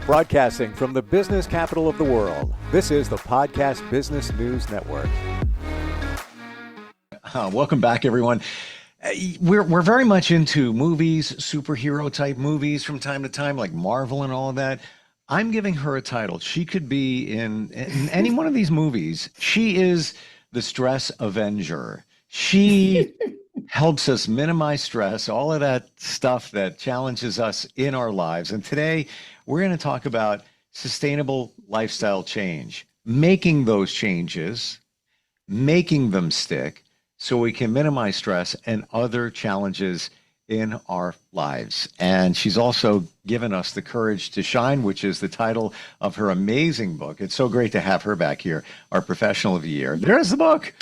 Broadcasting from the business capital of the world, this is the Podcast Business News Network. Welcome back, everyone. We're very much into movies, superhero type movies from time to time, like Marvel and all of that. I'm giving her a title. She could be in any one of these movies. She is the Stress Avenger. She helps us minimize stress, all of that stuff that challenges us in our lives. And today we're going to talk about sustainable lifestyle change, making those changes, making them stick so we can minimize stress and other challenges in our lives. And she's also given us the courage to shine, which is the title of her amazing book. It's so great to have her back here, our professional of the year. There's the book.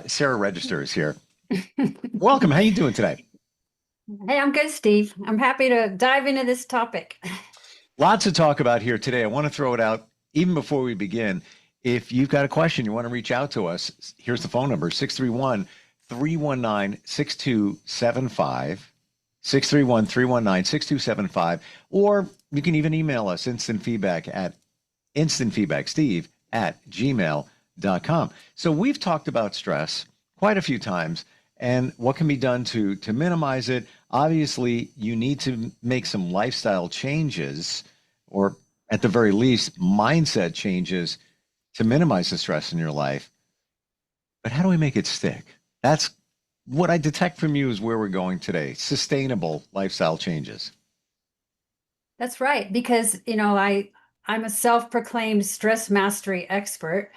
Sara Regester is here. Welcome. How you doing today? Hey, I'm good, Steve. I'm happy to dive into this topic. Lots to talk about here today. I want to throw it out even before we begin. If you've got a question, you want to reach out to us, here's the phone number, 631-319-6275, 631-319-6275, or you can even email us instantfeedbacksteve@gmail.com. So we've talked about stress quite a few times and what can be done to minimize it. Obviously, you need to make some lifestyle changes, or at the very least, mindset changes to minimize the stress in your life. But how do we make it stick? That's what I detect from you is where we're going today. Sustainable lifestyle changes. That's right, because I'm a self-proclaimed stress mastery expert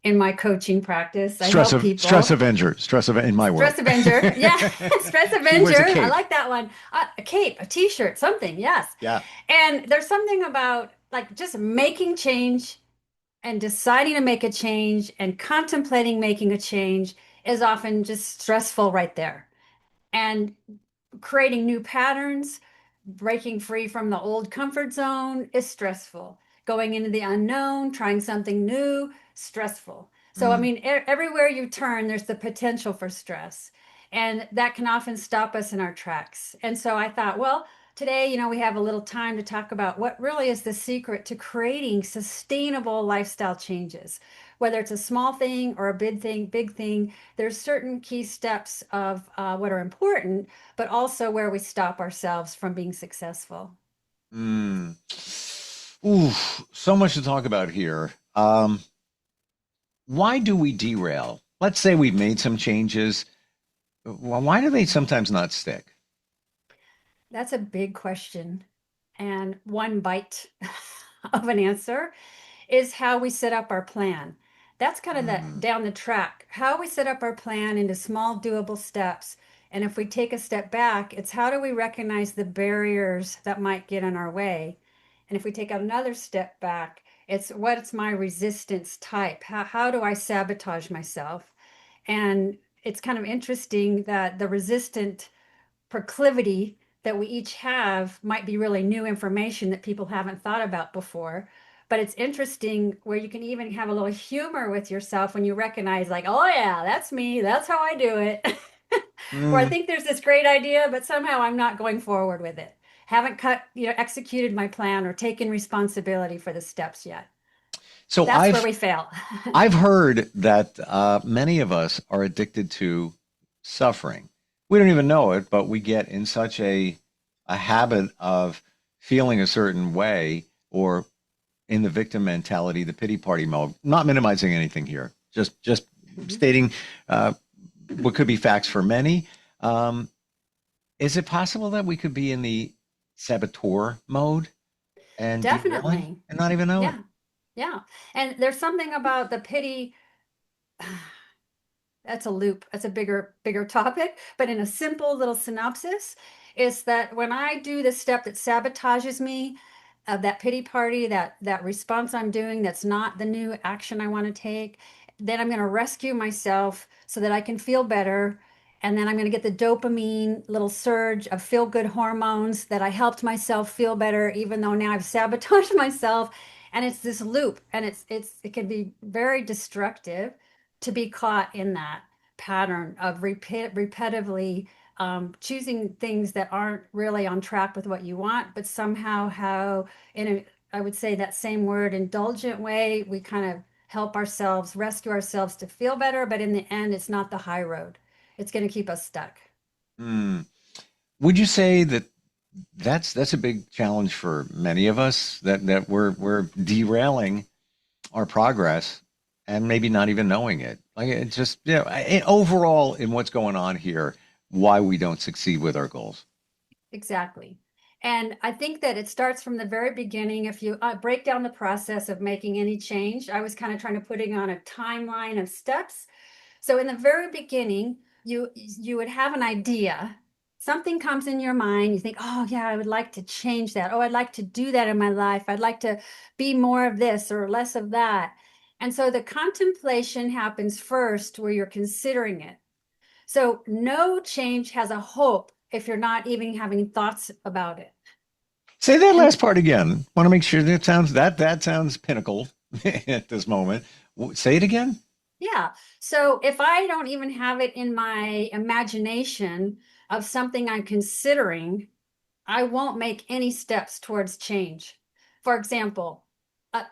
in my coaching practice. I help people. Stress avenger in my world. Stress avenger, yeah, stress She wears avenger. a cape. I like that one. A cape, a T-shirt, something. Yes. Yeah. And there's something about like just making change and deciding to make a change and contemplating making a change is often just stressful right there. And creating new patterns, breaking free from the old comfort zone is stressful. Going into the unknown, trying something new, stressful. So, I mean, everywhere you turn, there's the potential for stress. And that can often stop us in our tracks. And so I thought, well, today, we have a little time to talk about what really is the secret to creating sustainable lifestyle changes. Whether it's a small thing or a big thing, there's certain key steps of what are important, but also where we stop ourselves from being successful. Mm. Ooh, so much to talk about here. Why do we derail? Let's say we've made some changes. Well, why do they sometimes not stick? That's a big question. And one bite of an answer is how we set up our plan. That's kind of the down the track. How we set up our plan into small, doable steps. And if we take a step back, it's how do we recognize the barriers that might get in our way? And if we take another step back, it's what's my resistance type? How do I sabotage myself? And it's kind of interesting that the resistant proclivity that we each have might be really new information that people haven't thought about before. But it's interesting where you can even have a little humor with yourself when you recognize, like, oh, yeah, that's me. That's how I do it. Or I Mm. think there's this great idea, but somehow I'm not going forward with it. Haven't executed my plan or taken responsibility for the steps yet. So That's where we fail. I've heard that many of us are addicted to suffering. We don't even know it, but we get in such a habit of feeling a certain way, or in the victim mentality, the pity party mode. Not minimizing anything here, just stating what could be facts for many. Um, is it possible that we could be in the saboteur mode and derailing Definitely. and not even know it? Yeah. Yeah. And there's something about the pity. That's a loop. That's a bigger topic. But in a simple little synopsis, is that when I do the step that sabotages me, that pity party, that response I'm doing, that's not the new action I want to take, then I'm going to rescue myself so that I can feel better. And then I'm going to get the dopamine little surge of feel good hormones that I helped myself feel better, even though now I've sabotaged myself. And it's this loop, and it can be very destructive to be caught in that pattern of repetitively choosing things that aren't really on track with what you want, but somehow how in I would say that same word, indulgent way. We kind of help ourselves, rescue ourselves to feel better, but in the end, it's not the high road. It's going to keep us stuck. Hmm. Would you say that that's a big challenge for many of us that we're derailing our progress and maybe not even knowing it? Like it just, overall in what's going on here, why we don't succeed with our goals. Exactly. And I think that it starts from the very beginning. If you break down the process of making any change, I was kind of trying to put it on a timeline of steps. So in the very beginning, you would have an idea. Something comes in your mind. You think, oh yeah, I would like to change that. Oh, I'd like to do that in my life. I'd like to be more of this or less of that. And so the contemplation happens first where you're considering it. So no change has a hope if you're not even having thoughts about it. Say that And last part again. Want to make sure that sounds pinnacle at this moment. Say it again. yeah, so if I don't even have it in my imagination of something I'm considering, I won't make any steps towards change. For example,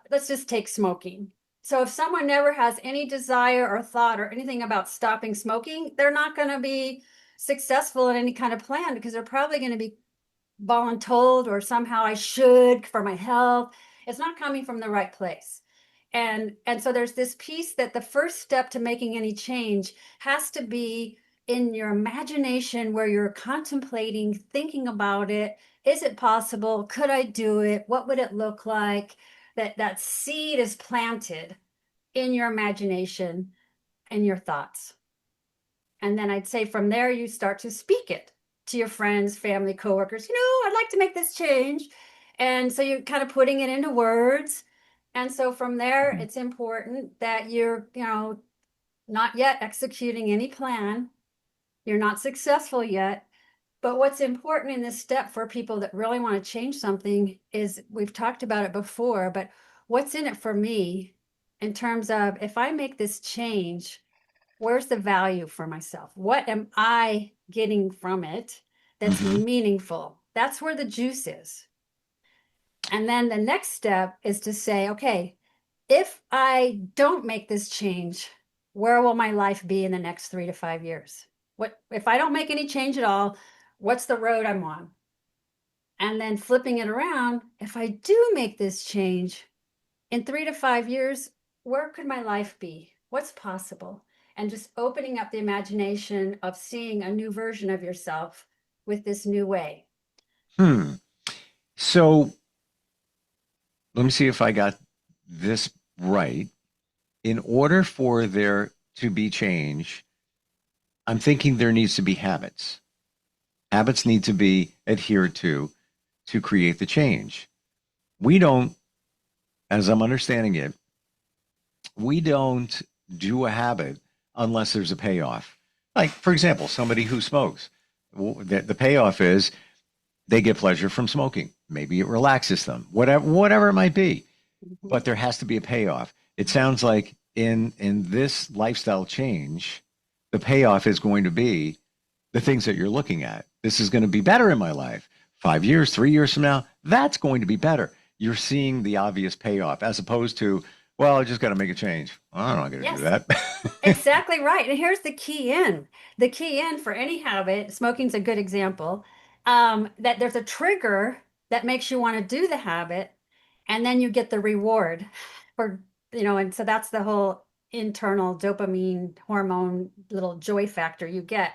let's just take smoking. So if someone never has any desire or thought or anything about stopping smoking, they're not going to be successful in any kind of plan because they're probably going to be voluntold or somehow I should for my health. It's not coming from the right place. And so there's this piece that the first step to making any change has to be in your imagination where you're contemplating, thinking about it. Is it possible? Could I do it? What would it look like? That seed is planted in your imagination and your thoughts. And then I'd say from there, you start to speak it to your friends, family, coworkers. I'd like to make this change. And so you're kind of putting it into words. And so from there, Mhm. it's important that you're, not yet executing any plan. You're not successful yet. But what's important in this step for people that really want to change something is we've talked about it before, but what's in it for me in terms of if I make this change, where's the value for myself? What am I getting from it that's Mhm. meaningful? That's where the juice is. And then the next step is to say, okay, if I don't make this change, where will my life be in the next 3 to 5 years? What if I don't make any change at all? What's the road I'm on? And then flipping it around, if I do make this change, in 3 to 5 years, where could my life be? What's possible? And just opening up the imagination of seeing a new version of yourself with this new way. Hmm. So let me see if I got this right. In order for there to be change, I'm thinking there needs to be habits. Habits need to be adhered to create the change. We don't, as I'm understanding it, we don't do a habit unless there's a payoff. Like, for example, somebody who smokes, the payoff is they get pleasure from smoking. Maybe it relaxes them, whatever it might be. Mhm. But there has to be a payoff. It sounds like in this lifestyle change, the payoff is going to be the things that you're looking at. This is going to be better in my life. 5 years, 3 years from now, that's going to be better. You're seeing the obvious payoff as opposed to, well, I just got to make a change. I'm not going to do Yes, that. exactly right. And here's the key in. The key in for any habit, smoking's a good example, that there's a trigger that makes you want to do the habit, and then you get the reward for, and so that's the whole internal dopamine hormone little joy factor you get.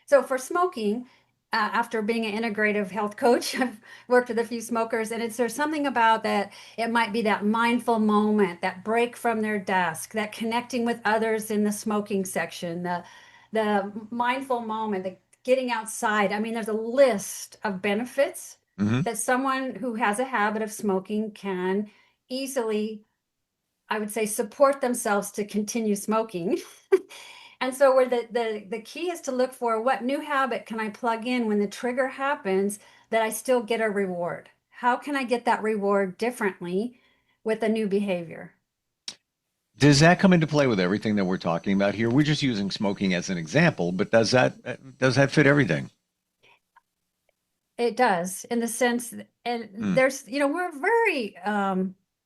So for smoking, after being an integrative health coach, I've worked with a few smokers, and there's something about that. It might be that mindful moment, that break from their desk, that connecting with others in the smoking section, the mindful moment, the getting outside. I mean, there's a list of benefits Hmm. that someone who has a habit of smoking can easily, I would say, support themselves to continue smoking. And so where the key is to look for what new habit can I plug in when the trigger happens that I still get a reward? How can I get that reward differently with a new behavior? Does that come into play with everything that we're talking about here? We're just using smoking as an example, but does that fit everything? It does, in the sense, and Hmm. there's, we're very,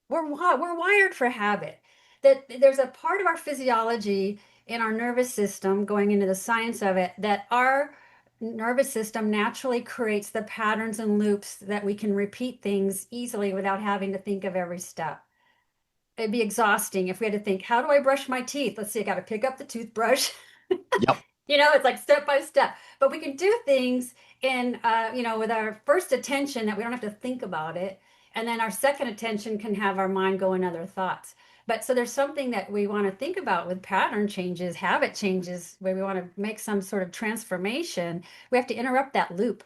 we're wired for habit. That there's a part of our physiology in our nervous system, going into the science of it, that our nervous system naturally creates the patterns and loops that we can repeat things easily without having to think of every step. It'd be exhausting if we had to think, how do I brush my teeth? Let's see, I got to pick up the toothbrush. Yep. It's like step by step. But we can do things with our first attention that we don't have to think about it. And then our second attention can have our mind go in other thoughts. But so there's something that we want to think about with pattern changes, habit changes, where we want to make some sort of transformation. We have to interrupt that loop.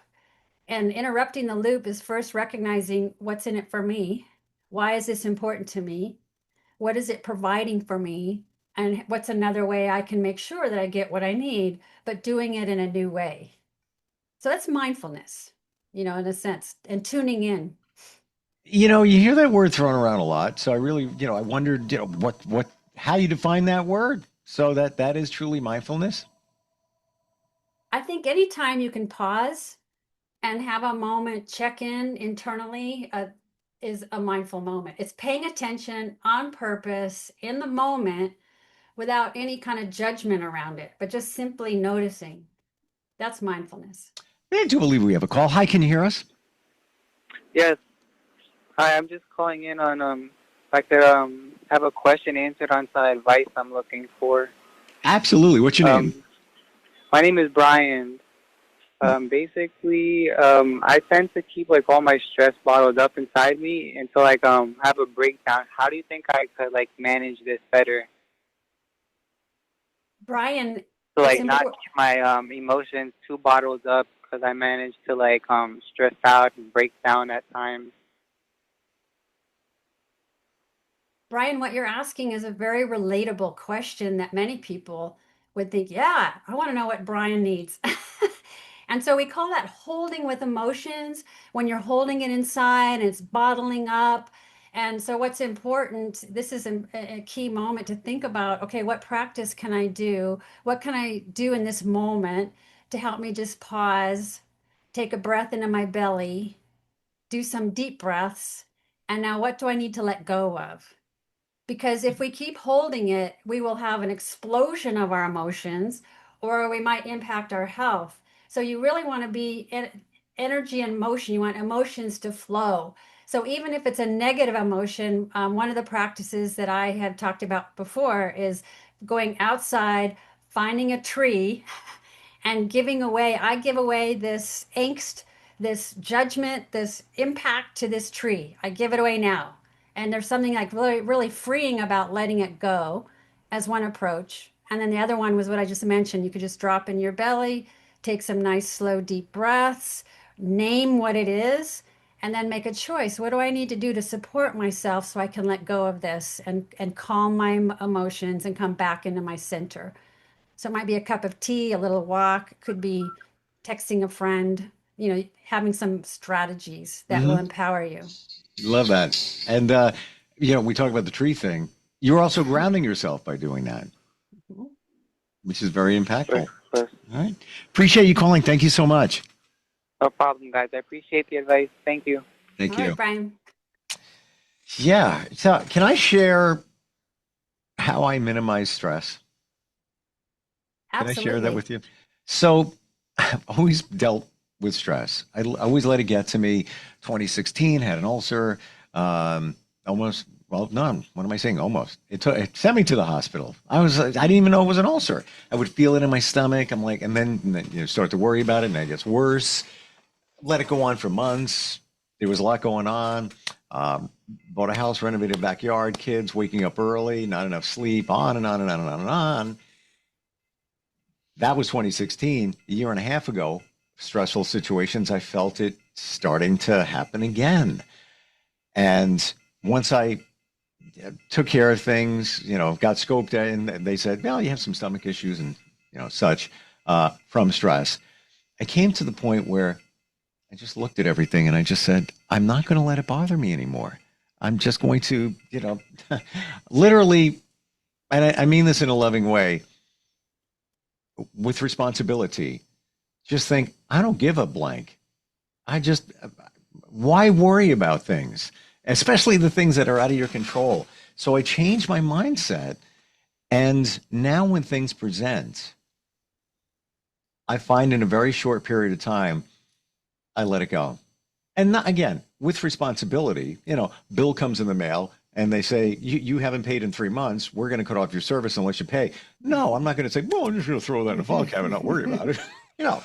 And interrupting the loop is first recognizing what's in it for me. Why is this important to me? What is it providing for me? And what's another way I can make sure that I get what I need, but doing it in a new way? So that's mindfulness, in a sense, and tuning in. You hear that word thrown around a lot. So I really, I wondered, how you define that word. So that is truly mindfulness. I think anytime you can pause and have a moment, check in internally, is a mindful moment. It's paying attention on purpose in the moment without any kind of judgment around it, but just simply noticing. That's mindfulness. I do believe we have a call. Hi, can you hear us? Yes. Hi, I'm just calling in on if I could have a question answered on some advice I'm looking for. Absolutely. What's your name? My name is Brian. Basically, I tend to keep like all my stress bottled up inside me until like have a breakdown. How do you think I could like manage this better? Brian, So it's like not important. keep my emotions too bottled up because I manage to like stress out and break down at times. Brian, what you're asking is a very relatable question that many people would think, yeah, I want to know what Brian needs. And so we call that holding with emotions, when you're holding it inside and it's bottling up. And so, what's important, this is a key moment to think about, okay, what practice can I do? What can I do in this moment to help me just pause, take a breath into my belly, do some deep breaths? And now, what do I need to let go of? Because if we keep holding it, we will have an explosion of our emotions, or we might impact our health. So you really want to be energy and motion. You want emotions to flow. So even if it's a negative emotion, one of the practices that I have talked about before is going outside, finding a tree, and giving away. I give away this angst, this judgment, this impact to this tree. I give it away now. And there's something like really, really freeing about letting it go as one approach. And then the other one was what I just mentioned. You could just drop in your belly, take some nice, slow, deep breaths, name what it is, and then make a choice. What do I need to do to support myself so I can let go of this and calm my emotions and come back into my center? So it might be a cup of tea, a little walk, it could be texting a friend, having some strategies that will Hmm. empower you. Love that. And, we talk about the tree thing. You're also grounding yourself by doing that, which is very impactful. But, but All right. Appreciate you calling. Thank you so much. no problem, guys. I appreciate the advice. Thank you. Thank All right, you. Brian. Yeah. So, can I share how I minimize stress? Can I share that Absolutely. with you? So, I've always dealt with stress. Always let it get to me. 2016, had an ulcer. Almost, well, none. What am I saying? Almost. It sent me to the hospital. I didn't even know it was an ulcer. I would feel it in my stomach. I'm like, and then start to worry about it, and it gets worse. Let it go on for months. There was a lot going on. Um, Bought a house, renovated backyard, kids waking up early, not enough sleep, on and on and on and on and on. That was 2016, a year and a half ago. Stressful situations, I felt it starting to happen again. And once I took care of things, got scoped in, and they said, well, you have some stomach issues and, such from stress. I came to the point where I just looked at everything and I just said, I'm not going to let it bother me anymore. I'm just going to, literally, and I mean this in a loving way, with responsibility, just think, I don't give a blank I just, why worry about things, especially the things that are out of your control? So I changed my mindset. And now when things present, I find in a very short period of time, I let it go. And not, again, with responsibility, bill comes in the mail and they say, you haven't paid in 3 months. We're going to cut off your service unless you pay. No, I'm not going to say, well, I'm just going to throw that in the file cabinet, not worry about it. you know,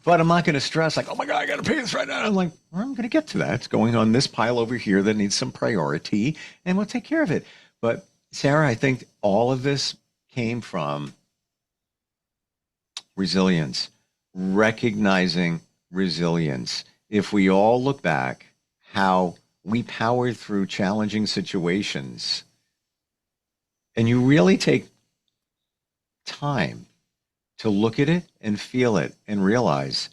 but I'm not going to stress like, oh my God, I got to pay this right now. I'm like, well, I'm going to get to that. It's going on this pile over here that needs some priority and we'll take care of it. But Sarah, I think all of this came from resilience, recognizing resilience. If we all look back, how we powered through challenging situations, and you really take time to look at it and feel it and realize,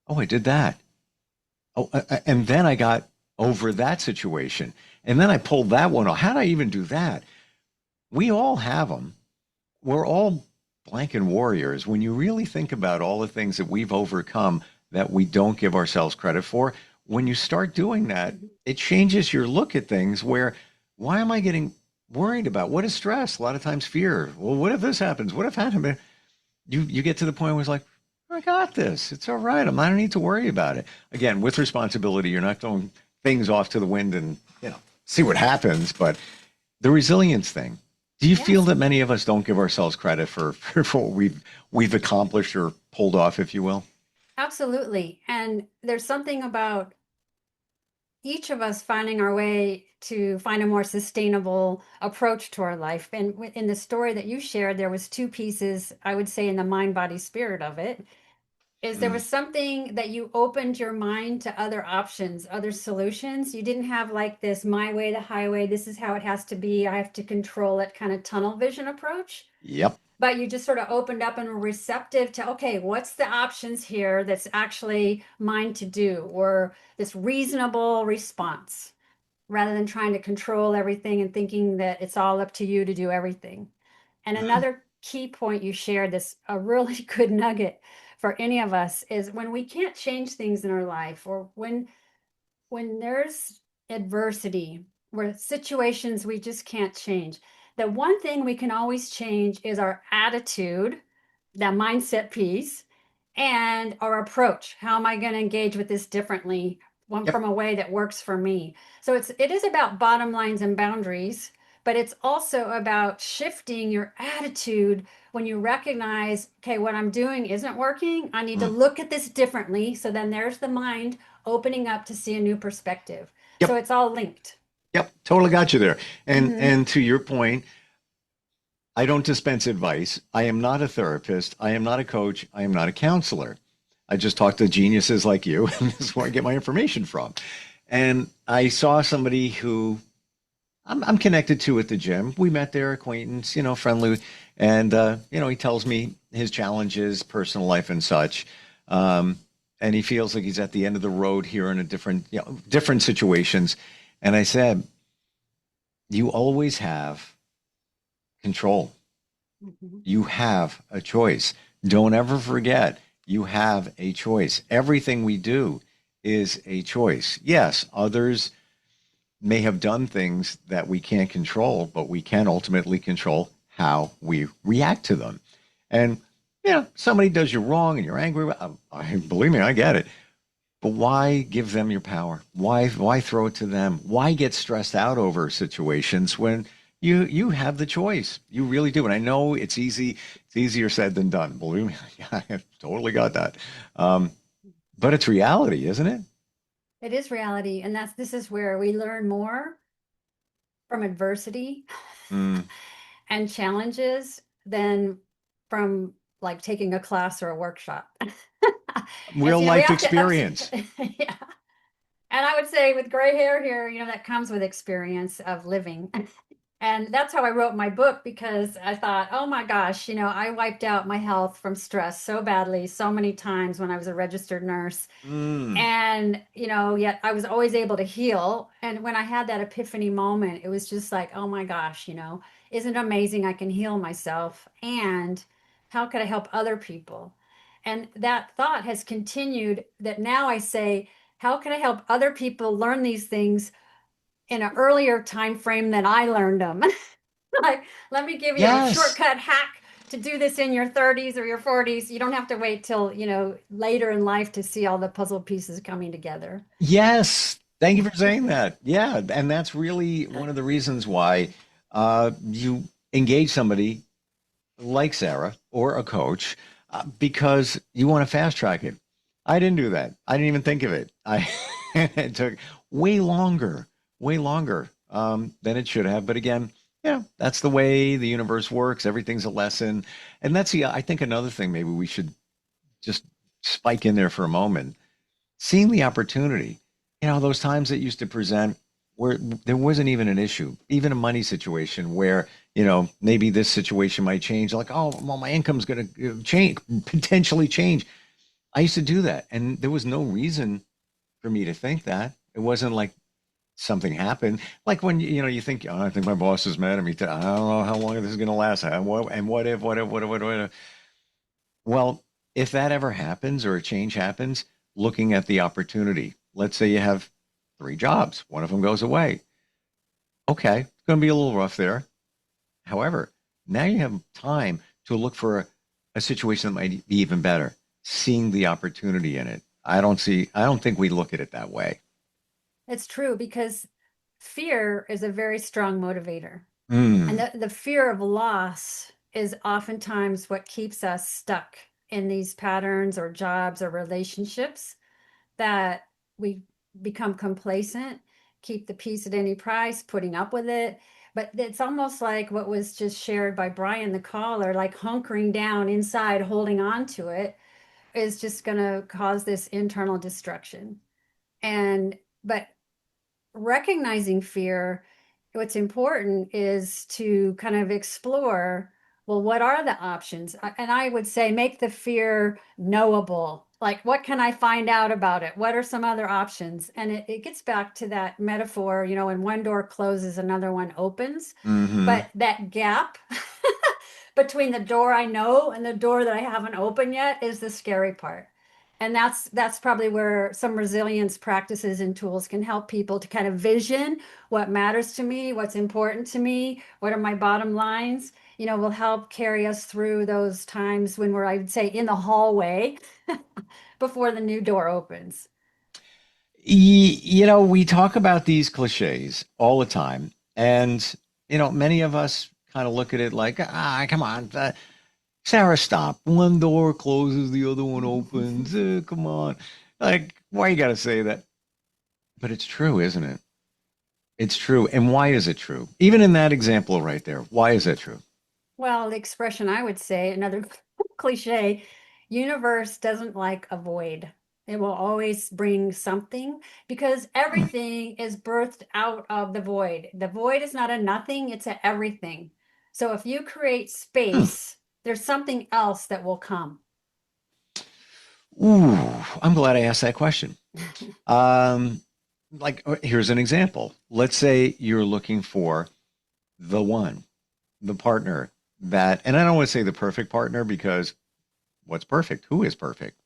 oh, I did that. Oh, and then I got over that situation. And then I pulled that one off. How did I even do that? We all have them. We're all blanket warriors. When you really think about all the things that we've overcome that we don't give ourselves credit for, when you start doing that, it changes your look at things where, why am I getting worried about? What is stress? A lot of times fear. Well, what if this happens? What if that happens? You get to the point where it's like, I got this. It's all right. I don't need to worry about it. Again, with responsibility, you're not throwing things off to the wind and, see what happens. But the resilience thing, do you feel Yes, that many of us don't give ourselves credit for what we've accomplished or pulled off, if you will? absolutely. And there's something about each of us finding our way to find a more sustainable approach to our life. And in the story that you shared, there was two pieces, I would say, in the mind, body, spirit of it. Is there Mm. was something that you opened your mind to other options, other solutions. You didn't have like this my way, the highway, this is how it has to be, I have to control it kind of tunnel vision approach. Yep. But you just sort of opened up and were receptive to, okay, what's the options here that's actually mine to do, or this reasonable response, rather than trying to control everything and thinking that it's all up to you to do everything. And Mhm. another key point you shared, this a really good nugget for any of us, is when we can't change things in our life, or when there's adversity, where situations we just can't change, the one thing we can always change is our attitude, that mindset piece, and our approach. How am I going to engage with this differently, one Yep. from a way that works for me? So it is about bottom lines and boundaries, but it's also about shifting your attitude when you recognize, okay, what I'm doing isn't working. I need to Mm. look at this differently. So then there's the mind opening up to see a new perspective. So Yep. it's all linked. Yep. Totally got you there. And Hmm. and to your point, I don't dispense advice. I am not a therapist. I am not a coach. I am not a counselor. I just talk to geniuses like you, and this is where I get my information from. And I saw somebody who I'm connected to at the gym. We met there, acquaintance, friendly, and he tells me his challenges, personal life, and such. Um, and he feels like he's at the end of the road here in a different situations. And I said, you always have control. Hmm. You have a choice. Don't ever forget, you have a choice. Everything we do is a choice. Yes, others may have done things that we can't control, but we can ultimately control how we react to them. And somebody does you wrong and you're angry. Believe me, I get it. But why give them your power? Why throw it to them? Why get stressed out over situations when you have the choice? You really do. And I know it's easy. It's easier said than done. Believe me, I totally got that. Um, but it's reality, isn't it? It is reality. And this is where we learn more from adversity Mm, and challenges than from like taking a class or a workshop. It's, real we life have to experience. yeah. And I would say with gray hair here, that comes with experience of living. And that's how I wrote my book, because I thought, oh my gosh, I wiped out my health from stress so badly, so many times when I was a registered nurse. Mm, And, yet I was always able to heal. And when I had that epiphany moment, it was just like, oh my gosh, isn't it amazing I can heal myself? And how could I help other people? And that thought has continued that now I say, how can I help other people learn these things in an earlier time frame than I learned them? Like, let me give you a Yes. shortcut hack to do this in your 30s or your 40s. You don't have to wait till, later in life to see all the puzzle pieces coming together. Yes. Thank you for saying that. Yeah. And that's really one of the reasons why you engage somebody like Sarah or a coach because you want to fast track it. I didn't do that. I didn't even think of it. It took way longer than it should have. But again, yeah, that's the way the universe works. Everything's a lesson. And that's I think another thing maybe we should just spike in there for a moment. Seeing the opportunity, those times that used to present where there wasn't even an issue, even a money situation where, maybe this situation might change. Like, oh, well, my income's going to change, potentially change. I used to do that. And there was no reason for me to think that. It wasn't like something happened. Like when, you think, oh, I think my boss is mad at me. I don't know how long this is going to last. And what if? Well, if that ever happens or a change happens, looking at the opportunity, let's say you have three jobs, one of them goes away. Okay, it's going to be a little rough there. However, now you have time to look for a situation that might be even better, seeing the opportunity in it. I don't think we look at it that way. It's true because fear is a very strong motivator. And Mm, the fear of loss is oftentimes what keeps us stuck in these patterns or jobs or relationships that we become complacent, keep the peace at any price, putting up with it. But it's almost like what was just shared by Brian, the caller, like hunkering down inside, holding on to it is just going to cause this internal destruction. And, but recognizing fear, what's important is to kind of explore, well, what are the options? And I would say make the fear knowable. Like, what can I find out about it? What are some other options? And it gets back to that metaphor, when one door closes, another one opens. hmm. But that gap between the door I know and the door that I haven't opened yet is the scary part. And that's probably where some resilience practices and tools can help people to kind of vision what matters to me, what's important to me, what are my bottom lines, will help carry us through those times when we're, I would say, in the hallway before the new door opens. We talk about these cliches all the time, and many of us kind of look at it like, come on, Sarah, stop. One door closes, the other one opens. Come on, like, why you got to say that? But it's true, isn't it? It's true. And why is it true? Even in that example right there, why is that true? Well, the expression I would say, another cliche, universe doesn't like a void. It will always bring something because Hmm. everything is birthed out of the void. The void is not a nothing, it's a everything. So if you create Hmm. space, there's something else that will come. Ooh, I'm glad I asked that question. Um, here's an example. Let's say you're looking for the one, the partner and I don't want to say the perfect partner because what's perfect? Who is perfect?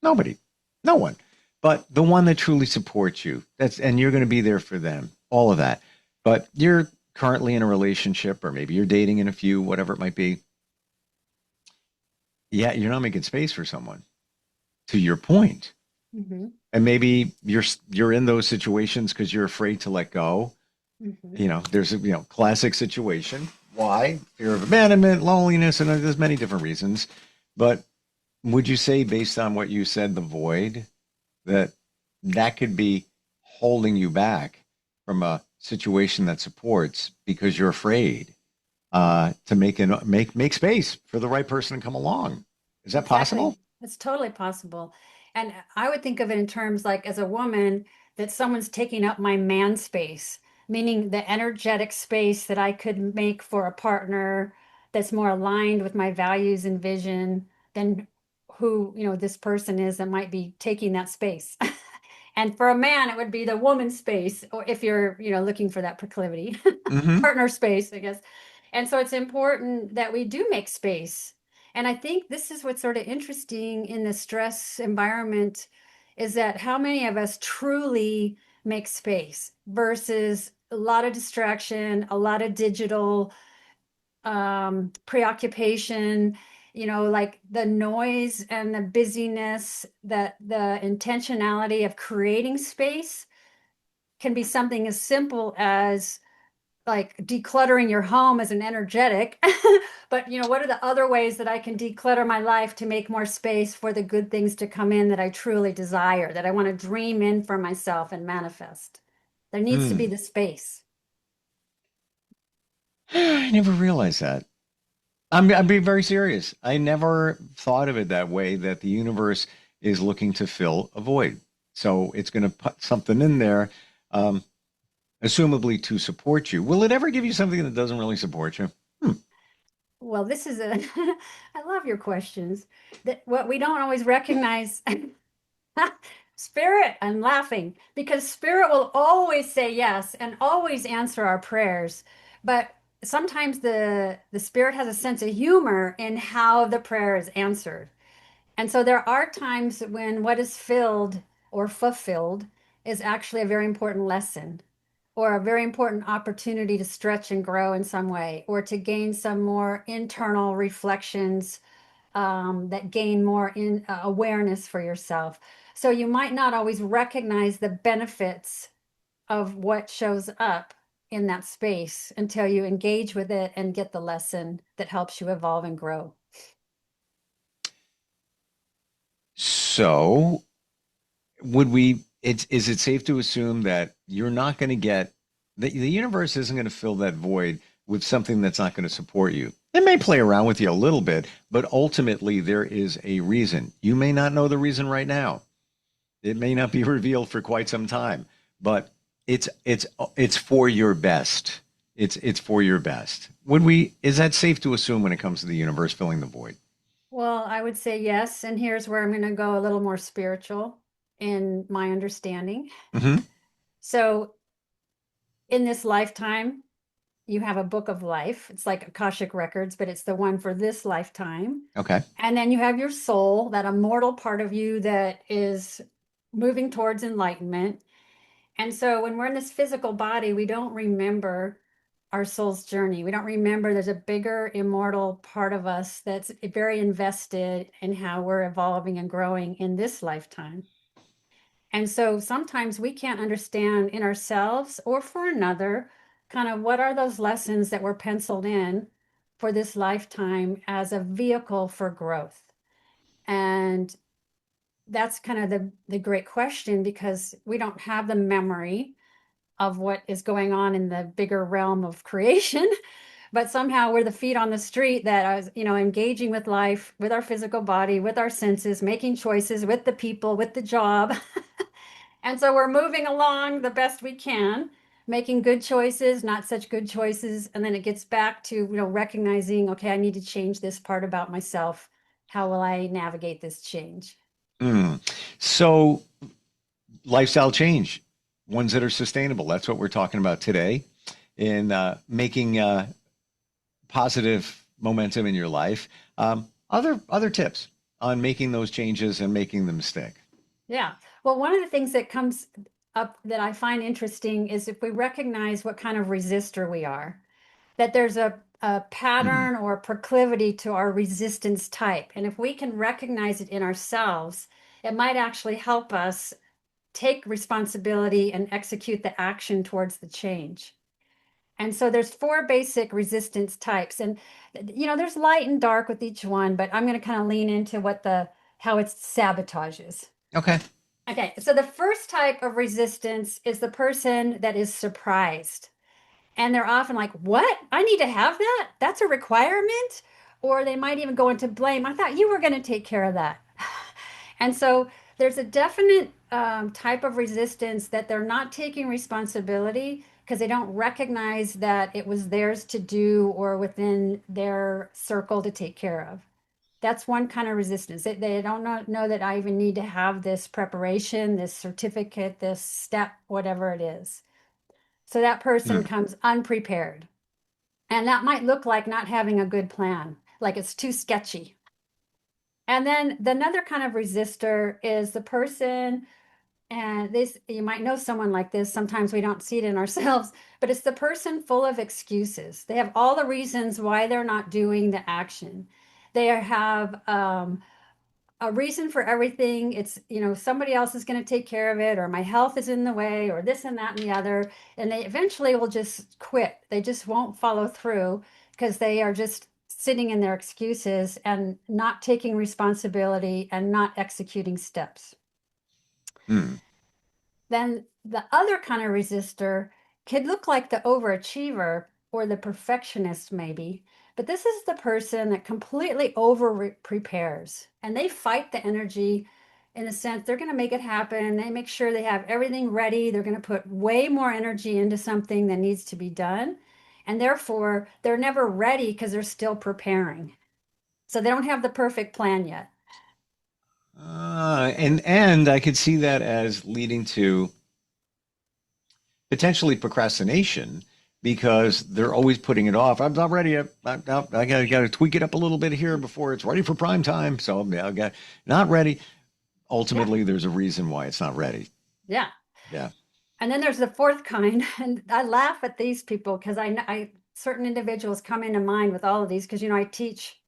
Nobody, no one, but the one that truly supports you. And you're going to be there for them, all of that. But you're currently in a relationship, or maybe you're dating in a few, whatever it might be. Yeah, you're not making space for someone, to your point. Hmm. And maybe you're in those situations because you're afraid to let go. Hmm. There's a classic situation. Why? Fear of abandonment, loneliness, and there's many different reasons. But would you say, based on what you said, the void, that that could be holding you back from a situation that supports because you're afraid to make space for the right person to come along? Is that possible? Exactly. It's totally possible. And I would think of it in terms like as a woman, that someone's taking up my man space, meaning the energetic space that I could make for a partner that's more aligned with my values and vision than who, this person is that might be taking that space. And for a man, it would be the woman space, or if you're, looking for that proclivity, Hmm. partner space, I guess. And so it's important that we do make space. And I think this is what's sort of interesting in the stress environment is that how many of us truly make space versus a lot of distraction, a lot of digital preoccupation, like the noise and the busyness, that the intentionality of creating space can be something as simple as like decluttering your home as an energetic. But what are the other ways that I can declutter my life to make more space for the good things to come in that I truly desire, that I want to dream in for myself and manifest? There needs to be Hmm. the space. I never realized that. I'm being very serious. I never thought of it that way, that the universe is looking to fill a void. So it's going to put something in there, um, assumably to support you. Will it ever give you something that doesn't really support you? Hmm. Well, this is a, I love your questions. That what we don't always recognize. Spirit, I'm laughing because spirit will always say yes and always answer our prayers. But sometimes the spirit has a sense of humor in how the prayer is answered. And so there are times when what is filled or fulfilled is actually a very important lesson or a very important opportunity to stretch and grow in some way or to gain some more internal reflections that gain more in awareness for yourself. So you might not always recognize the benefits of what shows up in that space until you engage with it and get the lesson that helps you evolve and grow. So would we, is it safe to assume that you're not going to get, that the universe isn't going to fill that void with something that's not going to support you? It may play around with you a little bit, but ultimately there is a reason. You may not know the reason right now. It may not be revealed for quite some time, but it's for your best. It's for your best. Would we, is that safe to assume when it comes to the universe filling the void? Well, I would say yes. And here's where I'm going to go a little more spiritual in my understanding. Hmm. So, in this lifetime, you have a book of life. It's like Akashic Records, but it's the one for this lifetime. Okay. And then you have your soul, that immortal part of you that is moving towards enlightenment. And so when we're in this physical body, we don't remember our soul's journey. We don't remember there's a bigger immortal part of us that's very invested in how we're evolving and growing in this lifetime. And so sometimes we can't understand in ourselves or for another kind of what are those lessons that were penciled in for this lifetime as a vehicle for growth. And that's kind of the great question because we don't have the memory of what is going on in the bigger realm of creation, but somehow we're the feet on the street that are, engaging with life, with our physical body, with our senses, making choices with the people, with the job. And so we're moving along the best we can, making good choices, not such good choices. And then it gets back to, recognizing, okay, I need to change this part about myself. How will I navigate this change? Mm. So lifestyle change, ones that are sustainable. That's what we're talking about today in making positive momentum in your life. Other tips on making those changes and making them stick. Yeah. Well, one of the things that comes up that I find interesting is if we recognize what kind of resistor we are, that there's a Hmm. pattern or proclivity to our resistance type. And if we can recognize it in ourselves, it might actually help us take responsibility and execute the action towards the change. And so there's four basic resistance types. And there's light and dark with each one, but I'm going to kind of lean into what the how it sabotages. Okay. Okay, so the first type of resistance is the person that is surprised. And they're often like, what? I need to have that? That's a requirement? Or they might even go into blame. I thought you were going to take care of that. And so there's a definite type of resistance that they're not taking responsibility because they don't recognize that it was theirs to do or within their circle to take care of. That's one kind of resistance. They don't know that I even need to have this preparation, this certificate, this step, whatever it is. So that person Mm. comes unprepared. And that might look like not having a good plan, like it's too sketchy. And then another kind of resistor is the person, and this, you might know someone like this. Sometimes we don't see it in ourselves, but it's the person full of excuses. They have all the reasons why they're not doing the action. They have a reason for everything. It's, somebody else is going to take care of it, or my health is in the way, or this and that and the other. And they eventually will just quit. They just won't follow through because they are just sitting in their excuses and not taking responsibility and not executing steps. Hmm. Then the other kind of resistor could look like the overachiever or the perfectionist, maybe. But this is the person that completely over prepares and they fight the energy in the sense they're going to make it happen. They make sure they have everything ready. They're going to put way more energy into something that needs to be done. And therefore, they're never ready because they're still preparing. So they don't have the perfect plan yet. And I could see that as leading to potentially procrastination because they're always putting it off. I'm not ready yet. I got to tweak it up a little bit here before it's ready for prime time. So I got not ready. Ultimately, there's a reason why it's not ready. Yeah. Yeah. And then there's the fourth kind, and I laugh at these people because I certain individuals come into mind with all of these because I teach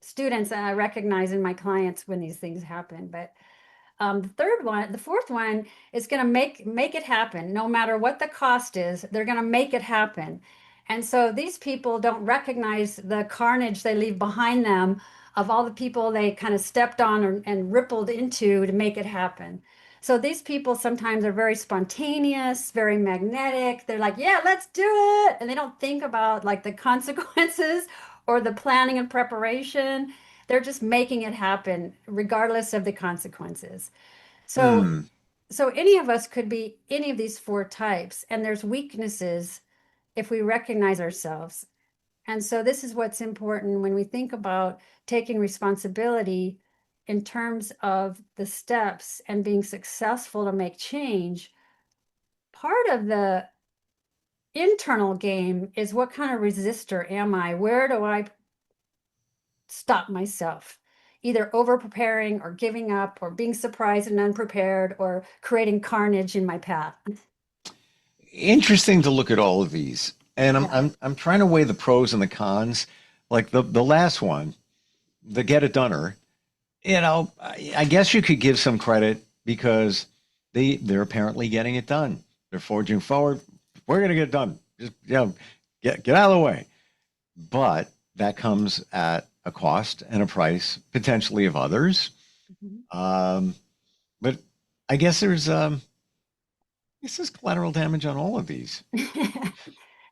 students and I recognize in my clients when these things happen. But the fourth one is going to make it happen, no matter what the cost is. They're going to make it happen, and so these people don't recognize the carnage they leave behind them of all the people they kind of stepped on and rippled into to make it happen. So these people sometimes are very spontaneous, very magnetic. They're like, "Yeah, let's do it," and they don't think about like the consequences or the planning and preparation. They're just making it happen regardless of the consequences. So Hmm. so any of us could be any of these four types, and there's weaknesses if we recognize ourselves. And so this is what's important when we think about taking responsibility in terms of the steps and being successful to make change. Part of the internal game is what kind of resistor am I? Where do I stop myself? Either over preparing or giving up or being surprised and unprepared or creating carnage in my path. Interesting to look at all of these, and I'm Yeah. I'm I'm trying to weigh the pros and the cons. Like the last one, the get it doneer. I guess you could give some credit because they're apparently getting it done. They're forging forward. We're gonna get it done. Just get out of the way. But that comes at a cost and a price potentially of others. Mhm. Um, but I guess there's collateral damage on all of these.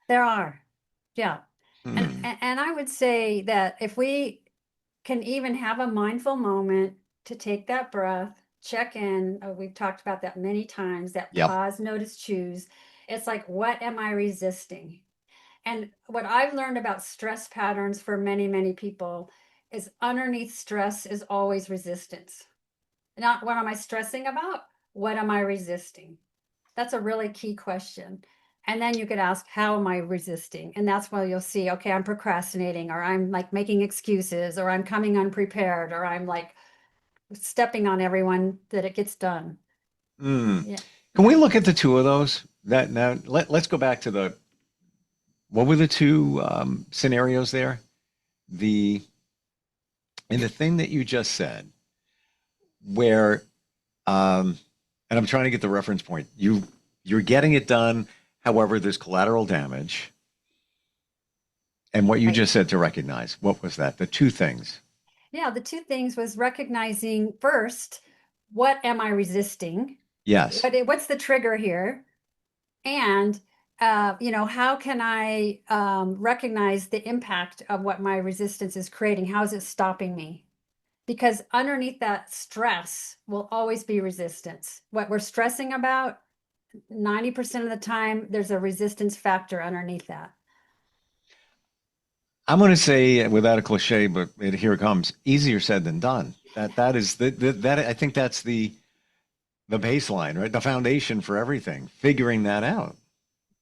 There are. Yeah. And Hmm. and I would say that if we can even have a mindful moment to take that breath, check in, we've talked about that many times, that Yep. pause, notice, choose. It's like, what am I resisting? And what I've learned about stress patterns for many, many people is underneath stress is always resistance. Not what am I stressing about? What am I resisting? That's a really key question. And then you could ask, how am I resisting? And that's where you'll see, okay, I'm procrastinating, or I'm like making excuses, or I'm coming unprepared, or I'm like stepping on everyone that it gets done. Hmm. Yeah. Can we Yeah. look at the two of those? That now let's go back to what were the two scenarios there? The and the thing that you just said, where and I'm trying to get the reference point. You're getting it done. However, there's collateral damage. And what you Right. just said to recognize, what was that? The two things. Yeah. The two things was recognizing first, what am I resisting? Yes. What's the trigger here? And how can I recognize the impact of what my resistance is creating? How is it stopping me? Because underneath that stress will always be resistance. What we're stressing about, 90% of the time, there's a resistance factor underneath that. I'm going to say without a cliche, but here it comes. Easier said than done. That is that I think that's the baseline, right? The foundation for everything. Figuring that out.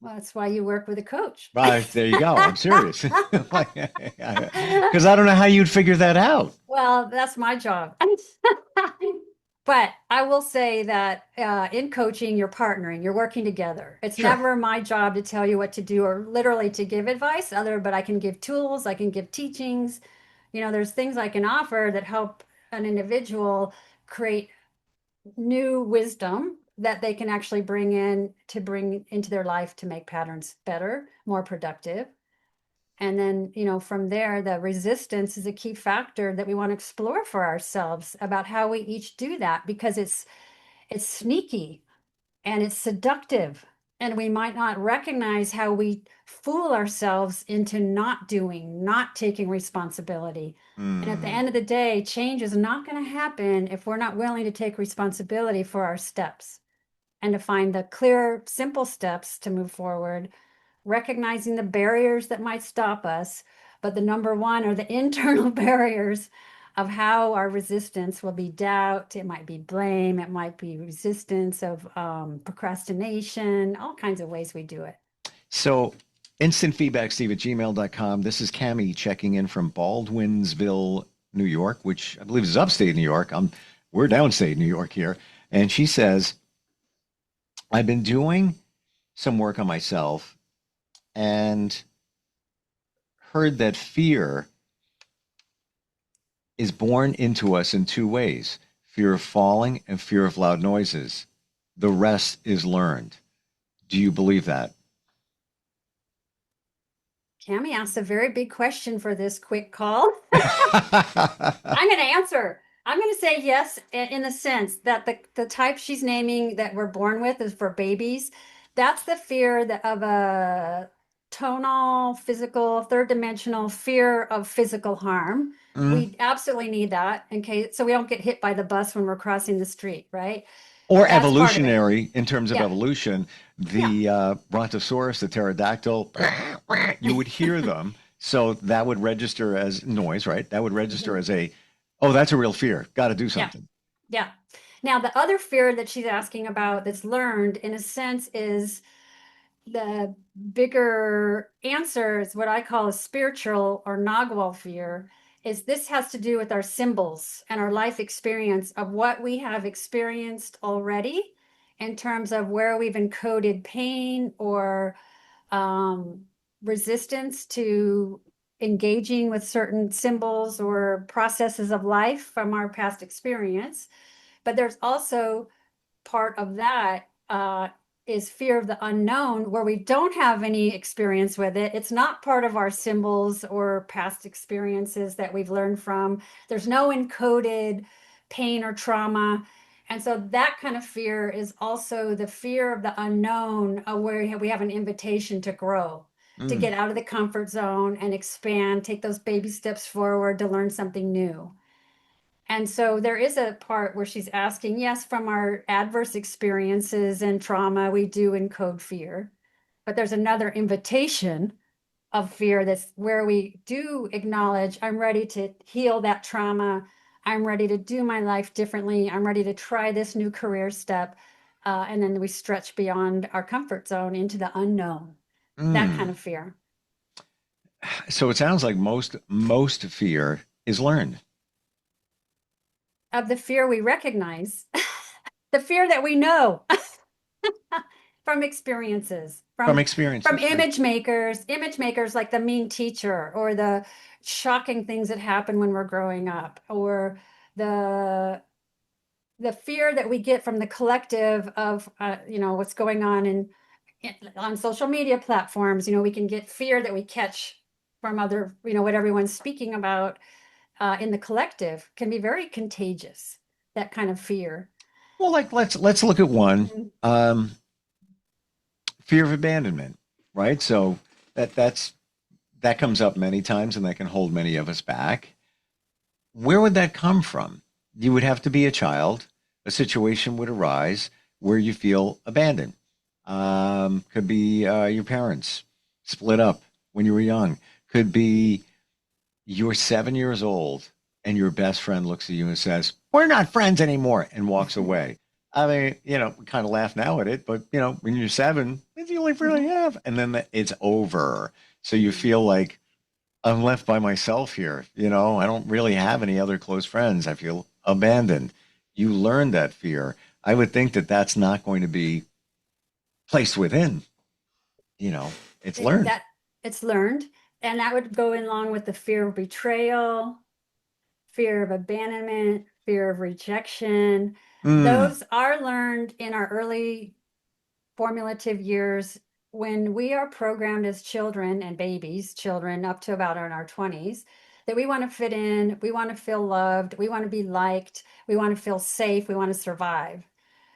Well, that's why you work with a coach. There you go. I'm serious. Because I don't know how you'd figure that out. Well, that's my job. But I will say that in coaching, you're partnering, you're working together. It's Sure. never my job to tell you what to do or literally to give advice, but I can give tools, I can give teachings. There's things I can offer that help an individual create new wisdom that they can actually bring into their life to make patterns better, more productive. And then, from there, the resistance is a key factor that we want to explore for ourselves about how we each do that, because it's sneaky and it's seductive. And we might not recognize how we fool ourselves into not doing, not taking responsibility. And at the Hmm. end of the day, change is not going to happen if we're not willing to take responsibility for our steps and to find the clear, simple steps to move forward, recognizing the barriers that might stop us. But the number one are the internal barriers of how our resistance will be doubt. It might be blame. It might be resistance of procrastination, all kinds of ways we do it. So instant feedback, Steve at gmail.com. This is Cami checking in from Baldwinsville, New York, which I believe is upstate New York. We're downstate New York here. And she says, I've been doing some work on myself and heard that fear is born into us in two ways: fear of falling and fear of loud noises. The rest is learned. Do you believe that? Cami asked a very big question for this quick call. I'm going to answer. I'm going to say yes, in the sense that the type she's naming that we're born with is for babies. That's the fear of a tonal, physical, third dimensional fear of physical harm. Mm. We absolutely need that in case, so we don't get hit by the bus when we're crossing the street, right? Or That's part of it. evolutionary in terms of Yeah. evolution. Yeah. The brontosaurus, the pterodactyl, you would hear them. So that would register as noise, right? That would register as oh, that's a real fear. Got to do Yeah. something. Yeah. Now, the other fear that she's asking about that's learned, in a sense, is the bigger answer is what I call a spiritual or Nagual fear. Is this has to do with our symbols and our life experience of what we have experienced already in terms of where we've encoded pain or um, resistance to engaging with certain symbols or processes of life from our past experience. But there's also part of that is fear of the unknown, where we don't have any experience with it. It's not part of our symbols or past experiences that we've learned from. There's no encoded pain or trauma. And so that kind of fear is also the fear of the unknown, where we have an invitation to grow, to Mm. get out of the comfort zone and expand, take those baby steps forward to learn something new. And so there is a part where she's asking, yes, from our adverse experiences and trauma, we do encode fear. But there's another invitation of fear that's where we do acknowledge, I'm ready to heal that trauma. I'm ready to do my life differently. I'm ready to try this new career step. And then we stretch beyond our comfort zone into the unknown, that kind Mm. of fear. So it sounds like most fear is learned. Of the fear we recognize, the fear that we know from experiences, From from experiences. Sure. image makers like the mean teacher or the shocking things that happen when we're growing up, or the fear that we get from the collective of what's going on social media platforms. We can get fear that we catch from other, what everyone's speaking about in the collective can be very contagious, that kind of fear. Well, like let's look at one. Mhm. Fear of abandonment, right? So that comes up many times and that can hold many of us back. Where would that come from? You would have to be a child. A situation would arise where you feel abandoned. Could be your parents split up when you were young. Could be you're 7 years old and your best friend looks at you and says, "We're not friends anymore," and walks away. I mean, we kind of laugh now at it, but when you're seven, It's the only friend I Mhm. have. And then it's over. So you feel like I'm left by myself here. I don't really have any other close friends. I feel abandoned. You learn that fear. I would think that that's not going to be placed within, you know, it's learned. That it's learned, and that would go along with the fear of betrayal, fear of abandonment, fear of rejection. Mm, Those are learned in our early formative years when we are programmed as children and babies, children up to about in our 20s, that we want to fit in, we want to feel loved, we want to be liked, we want to feel safe, we want to survive.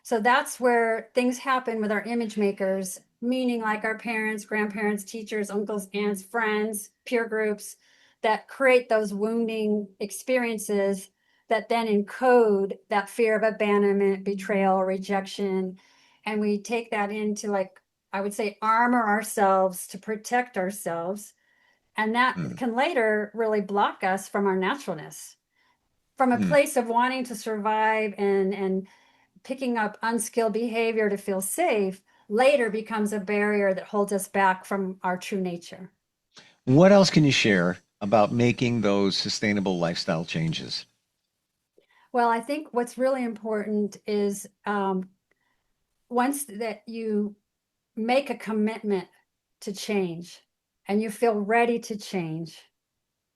So that's where things happen with our image makers, meaning like our parents, grandparents, teachers, uncles, aunts, friends, peer groups that create those wounding experiences that then encode that fear of abandonment, betrayal, rejection. And we take that into, like, I would say, armor ourselves to protect ourselves. And that mm, can later really block us from our naturalness. From a mm. place of wanting to survive and picking up unskilled behavior to feel safe later becomes a barrier that holds us back from our true nature. What else can you share about making those sustainable lifestyle changes? Well, I think what's really important is once that you make a commitment to change and you feel ready to change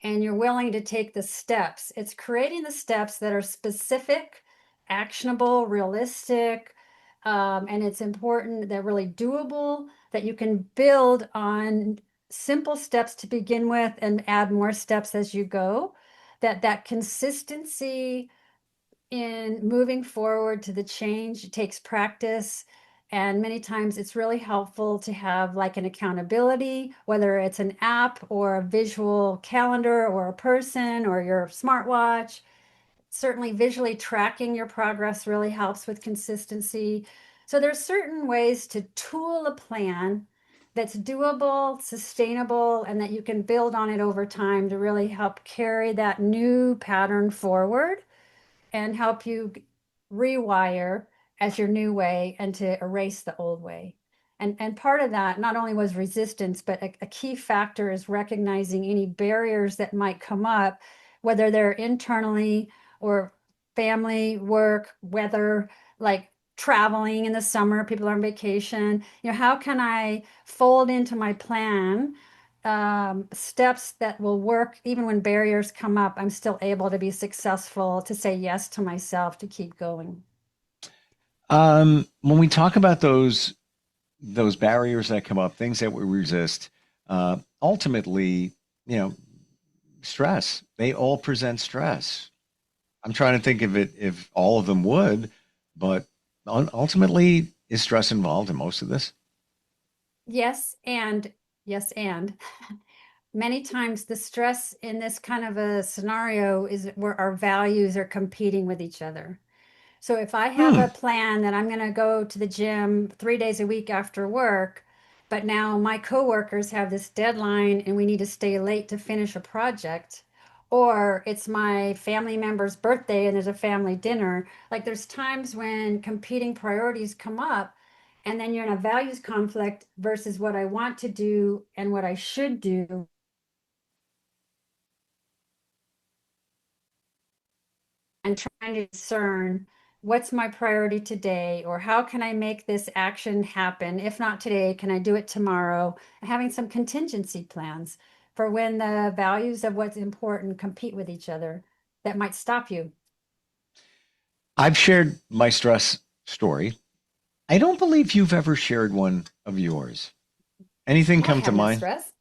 and you're willing to take the steps, it's creating the steps that are specific, actionable, realistic, and it's important, they're really doable, that you can build on simple steps to begin with and add more steps as you go. That consistency in moving forward to the change takes practice. And many times it's really helpful to have like an accountability, whether it's an app or a visual calendar or a person or your smartwatch. Certainly visually tracking your progress really helps with consistency. So there's certain ways to tool a plan that's doable, sustainable, and that you can build on it over time to really help carry that new pattern forward and help you rewire as your new way and to erase the old way. And part of that not only was resistance, but a key factor is recognizing any barriers that might come up, whether they're internally or family, work, weather, like traveling in the summer, people are on vacation. How can I fold into my plan steps that will work even when barriers come up? I'm still able to be successful, to say yes to myself, to keep going. When we talk about those barriers that come up, things that we resist, ultimately, you know, stress. They all present stress. I'm trying to think of it if all of them would, but ultimately, is stress involved in most of this? Yes, and yes, and many times the stress in this kind of a scenario is where our values are competing with each other. So if I have Hmm. a plan that I'm going to go to the gym 3 days a week after work, but now my coworkers have this deadline and we need to stay late to finish a project, or it's my family member's birthday and there's a family dinner, like there's times when competing priorities come up, and then you're in a values conflict versus what I want to do and what I should do, and trying to discern what's my priority today, or how can I make this action happen? If not today, can I do it tomorrow? Having some contingency plans for when the values of what's important compete with each other that might stop you. I've shared my stress story. I don't believe you've ever shared one of yours. Anything Well, I come to have no mind? stress.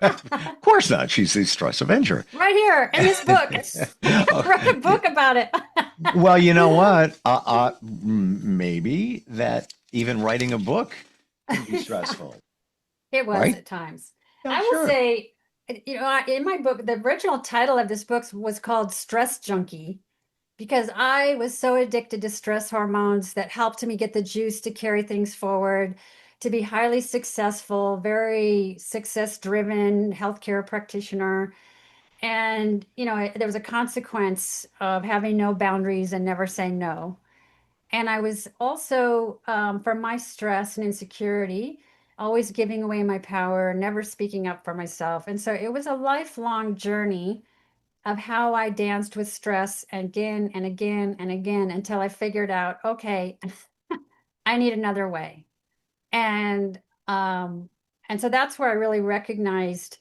Of course not. She's the stress avenger. Right here in this book. I Oh, wrote a book about it. well, you know what? Maybe that even writing a book can be stressful, It was right? at times. Yeah, I will sure. say, in my book, the original title of this book was called Stress Junkie, because I was so addicted to stress hormones that helped me get the juice to carry things forward, to be highly successful, very success driven healthcare practitioner. And, there was a consequence of having no boundaries and never saying no. And I was also, from my stress and insecurity, always giving away my power, never speaking up for myself. And so it was a lifelong journey of how I danced with stress again and again and again until I figured out, okay, I need another way. And um, and so that's where I really recognized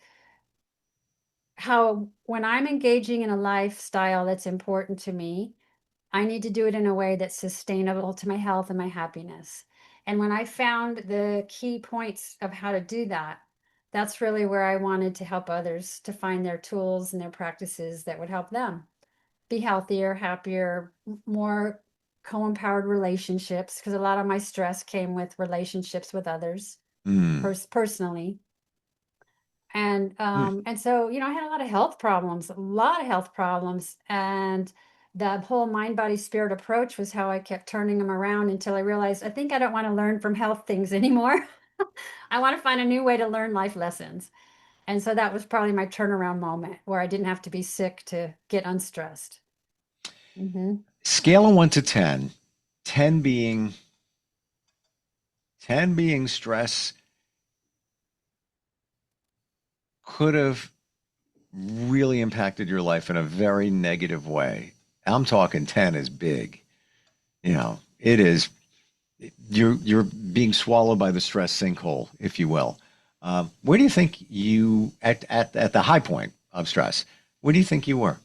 how when I'm engaging in a lifestyle that's important to me, I need to do it in a way that's sustainable to my health and my happiness. And when I found the key points of how to do that, that's really where I wanted to help others to find their tools and their practices that would help them be healthier, happier, more co-empowered relationships. Because a lot of my stress came with relationships with others Mm. personally. Mm. And so, I had a lot of health problems, and the whole mind, body, spirit approach was how I kept turning them around until I realized I think I don't want to learn from health things anymore. I want to find a new way to learn life lessons. And so that was probably my turnaround moment where I didn't have to be sick to get unstressed. Hmm. Scale of 1 to 10, 10 being 10 being stress could have really impacted your life in a very negative way. I'm talking 10 is big. It is you're being swallowed by the stress sinkhole, if you will. Where do you think you at the high point of stress? Where do you think you were?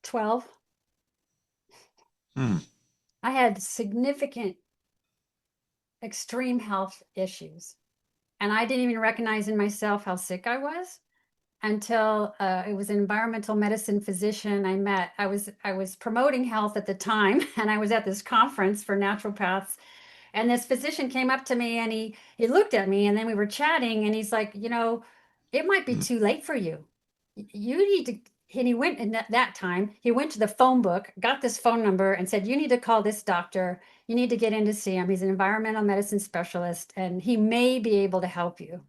12. Hmm. I had significant extreme health issues, and I didn't even recognize in myself how sick I was until it was an environmental medicine physician I met. I was promoting health at the time, and I was at this conference for naturopaths. And this physician came up to me and he looked at me, and then we were chatting, and he's like, it might be Hmm. too late for you. You need to. And he went, and that time he went to the phone book, got this phone number, and said, you need to call this doctor. You need to get in to see him. He's an environmental medicine specialist, and he may be able to help you.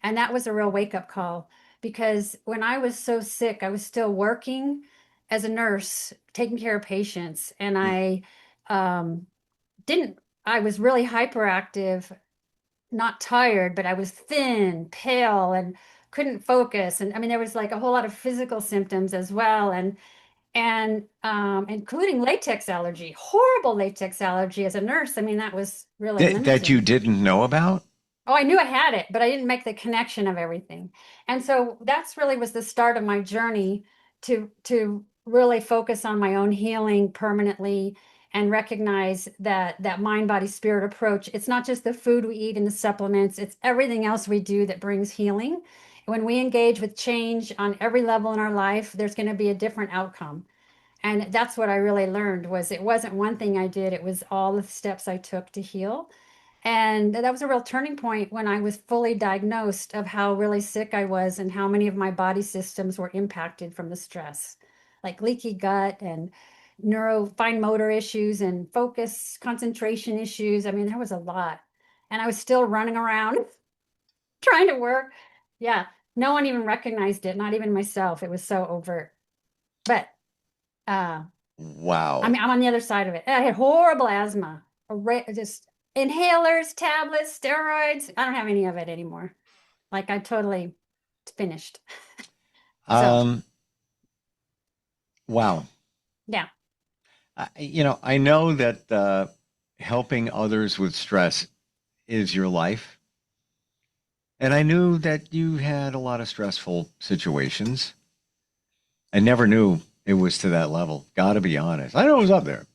And that was a real wake up call, because when I was so sick, I was still working as a nurse, taking care of patients. And um, didn't, I was really hyperactive, not tired, but I was thin, pale, and couldn't focus. And I mean, there was like a whole lot of physical symptoms as well. And including latex allergy, horrible latex allergy as a nurse. I mean, that was really That you limiting. didn't know about? Oh, I knew I had it, but I didn't make the connection of everything. And so that's really was the start of my journey to really focus on my own healing permanently and recognize that mind, body, spirit approach. It's not just the food we eat and the supplements, it's everything else we do that brings healing. When we engage with change on every level in our life, there's going to be a different outcome. And that's what I really learned was it wasn't one thing I did, it was all the steps I took to heal. And that was a real turning point when I was fully diagnosed of how really sick I was and how many of my body systems were impacted from the stress, like leaky gut and fine motor issues and focus, concentration issues. I mean, there was a lot. And I was still running around trying to work. Yeah, no one even recognized it, not even myself. It was so overt. But uh, I Wow. mean, I'm on the other side of it. I had horrible asthma, just inhalers, tablets, steroids. I don't have any of it anymore. Like I totally finished. So Um, wow. yeah, I know that helping others with stress is your life. And I knew that you had a lot of stressful situations. I never knew it was to that level. Got to be honest. I know it was up there.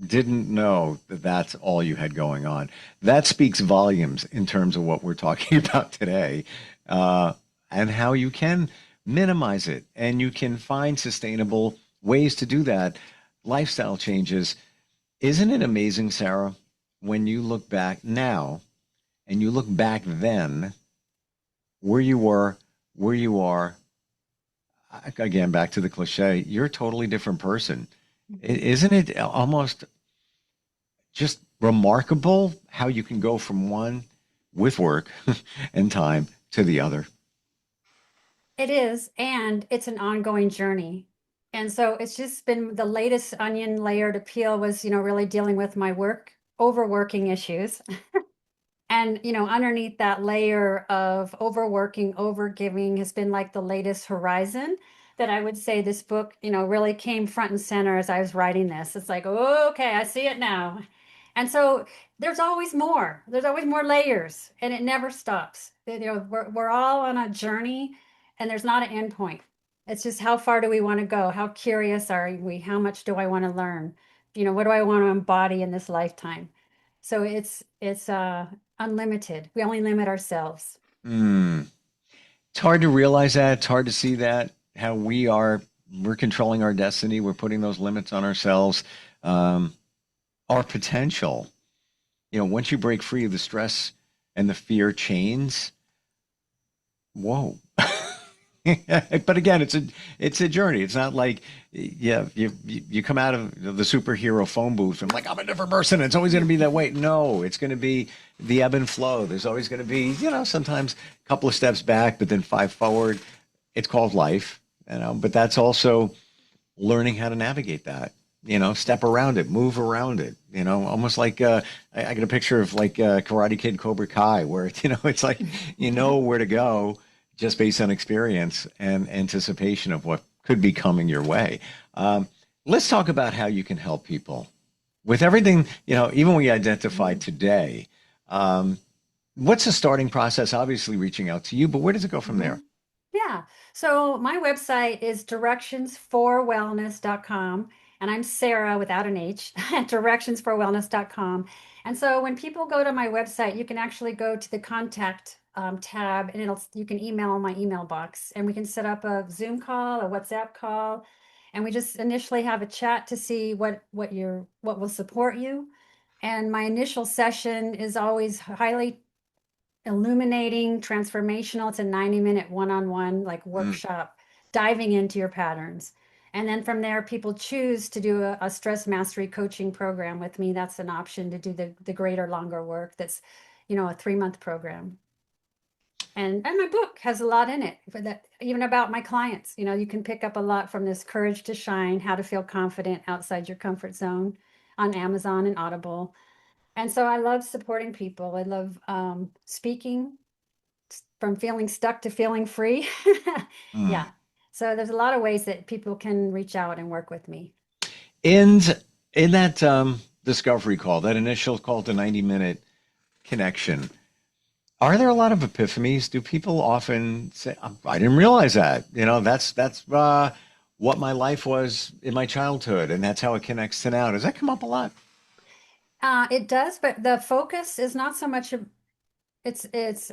Didn't know that that's all you had going on. That speaks volumes in terms of what we're talking about today, uh, and how you can minimize it and you can find sustainable ways to do that. Lifestyle changes. Isn't it amazing, Sarah, when you look back now and you look back then, where you were, where you are, again, back to the cliche, you're a totally different person. mhm. Isn't it almost just remarkable how you can go from one with work and time to the other? It is, and it's an ongoing journey. And so it's just been the latest onion layer to peel was, really dealing with my overworking issues. And, underneath that layer of overworking, overgiving has been like the latest horizon that I would say this book, really came front and center as I was writing this. It's like, oh, okay, I see it now. And so there's always more. There's always more layers, and it never stops. We're all on a journey, and there's not an end point. It's just how far do we want to go? How curious are we? How much do I want to learn? What do I want to embody in this lifetime? So it's unlimited. We only limit ourselves. Mm. It's hard to realize that. It's hard to see that, how we're controlling our destiny. We're putting those limits on ourselves. Um, our potential, once you break free of the stress and the fear chains, whoa. But again, it's a journey. It's not like, yeah, you come out of the superhero phone booth and like, I'm a different person. It's always going to be that way. No, it's going to be the ebb and flow. There's always going to be, sometimes a couple of steps back, but then 5 forward. It's called life, but that's also learning how to navigate that. Step around it, move around it. Almost like I get a picture of like Karate Kid, Cobra Kai, where it's like where to go just based on experience and anticipation of what could be coming your way. Let's talk about how you can help people with everything, even we identified today. What's the starting process? Obviously reaching out to you, but where does it go from there? Yeah. So my website is directionsforwellness.com, and I'm Sarah without an H at directionsforwellness.com. And so when people go to my website, you can actually go to the contact tab, and you can email my email box, and we can set up a Zoom call, a WhatsApp call, and we just initially have a chat to see what will support you. And my initial session is always highly illuminating, transformational. It's a 90-minute one-on-one like Mm. workshop diving into your patterns. And then from there, people choose to do a stress mastery coaching program with me. That's an option to do the greater, longer work. That's, a 3-month program. And my book has a lot in it for that, even about my clients. You can pick up a lot from this Courage to Shine, How to Feel Confident Outside Your Comfort Zone on Amazon and Audible. And so I love supporting people. I love speaking from feeling stuck to feeling free. Mm. Yeah. So there's a lot of ways that people can reach out and work with me. And in that discovery call, that initial call to 90-minute connection, are there a lot of epiphanies? Do people often say, I didn't realize that, that's what my life was in my childhood, and that's how it connects to now. Does that come up a lot? It does, but the focus is not so much. It's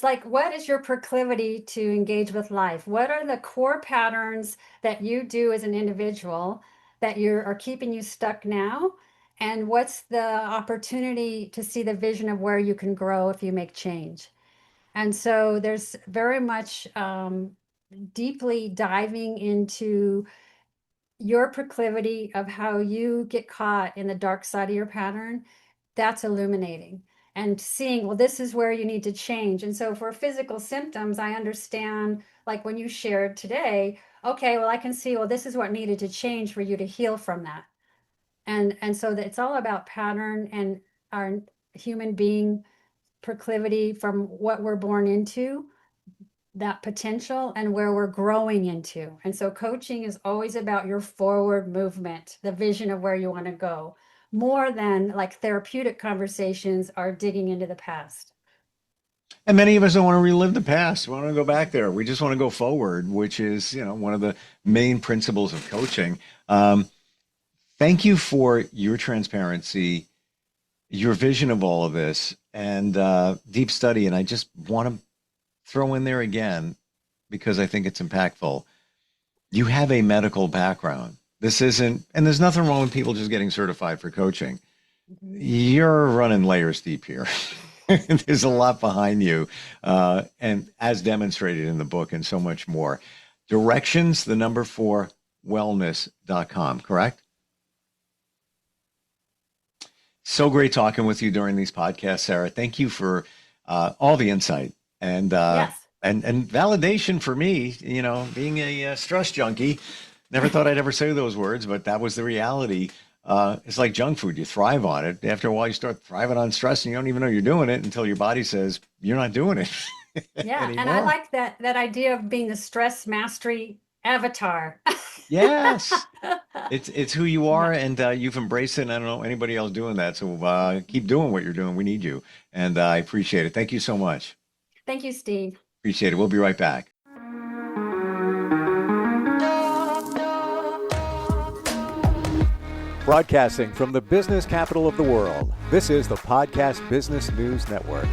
like, what is your proclivity to engage with life? What are the core patterns that you do as an individual that are keeping you stuck now? And what's the opportunity to see the vision of where you can grow if you make change? And so there's very much deeply diving into your proclivity of how you get caught in the dark side of your pattern. That's illuminating, and seeing, well, this is where you need to change. And so for physical symptoms, I understand, like when you shared today, okay, well, I can see, well, this is what needed to change for you to heal from that. And so that it's all about pattern and our human being proclivity from what we're born into, that potential, and where we're growing into. And so coaching is always about your forward movement, the vision of where you want to go, more than like therapeutic conversations are digging into the past. And many of us don't want to relive the past. We want to go back there. We just want to go forward, which is, one of the main principles of coaching. Thank you for your transparency, your vision of all of this, and deep study. And I just want to throw in there again, because I think it's impactful. You have a medical background. This isn't, and there's nothing wrong with people just getting certified for coaching. You're running layers deep here. There's a lot behind you, and as demonstrated in the book and so much more. Directions, the number 4, wellness.com, correct? So great talking with you during these podcasts, Sarah. Thank you for all the insight and Yes. and validation for me, being a stress junkie. Never thought I'd ever say those words, but that was the reality. It's like junk food. You thrive on it. After a while, you start thriving on stress, and you don't even know you're doing it until your body says you're not doing it Yeah, and I anymore. like that idea of being the stress mastery avatar. Yes, it's who you Yeah. are, and you've embraced it. And I don't know anybody else doing that. So keep doing what you're doing. We need you, and I appreciate it. Thank you so much. Thank you, Steve. Appreciate it. We'll be right back. Broadcasting from the business capital of the world, this is the Podcast Business News Network.